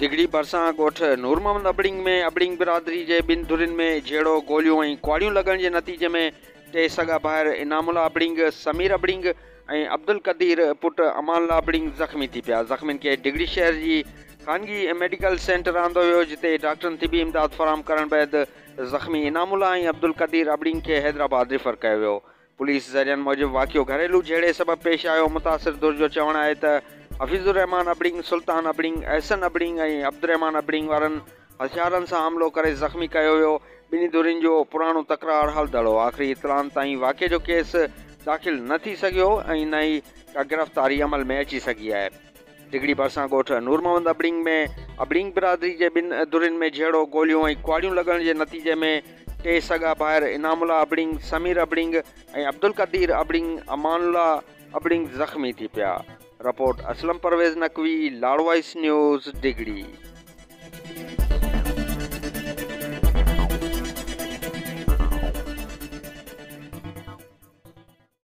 दिगड़ी भरिसां ॻोठ नूर मोहम्मद अबड़िंग बिरादरी जे ॿिनि धुरियुनि में झेड़ो गोलियूं ऐं कुआड़ियूं लॻण जे नतीजे में 3 सगा भाइर इनामुल्ला अबड़िंग, समीर अबड़िंग ऐं अब्दुल कदीर पुट अमानुल्ला अबड़िंग ज़ख़्मी थी पिया। ज़ख़्मियुनि खे दिगड़ी शहर जी ख़ानगी मेडिकल सेंटर आंदो वियो, जिते डॉक्टरनि तिबी इमदाद फ़राहम करण बैदि ज़ख़्मी इनामुल्ला ऐं अब्दुल कदीर अबड़िंग खे हैदराबाद रिफर कयो वियो। पुलिस ज़रियनि मूजिबि वाक़ियो घरेलू झेड़े सबबि पेश आयो। मुतासिर धुर जो चवणु आहे त हफ़ीज़ुर रहमान अबड़िंग, सुल्तान अबड़िंग, अहसन अबड़िंग ऐं अब्दुर्रहमान अबड़िंग वारनि हथियारनि सां हमलो करे ज़ख़्मी कयो वियो। ॿिन्ही धुरियुनि जो पुराणो तकरार हलंदड़ हो। आख़िरी इतलाउनि ताईं वाक़िए जो केस दाख़िल न थी सघियो ऐं न ई का गिरफ़्तारी अमल में अची सघी आहे। दिगड़ी भरिसां ॻोठ नूर मोहम्मद अबड़िंग में अबड़िंग बिरादरी जे ॿिनि धुरियुनि में झेड़ो गोलियूं ऐं कुआड़ियूं लॻण जे नतीजे में 3 सगा भाइर इनामुल्ला अबड़िंग, समीर अबड़िंग ऐं अब्दुल कदीर अबड़िंग, अमानुल्ला अबड़िंग ज़ख़्मी थी पिया। रिपोर्ट असलम परवेज़ नकवी, लाड़वाइस न्यूज़, दिगड़ी।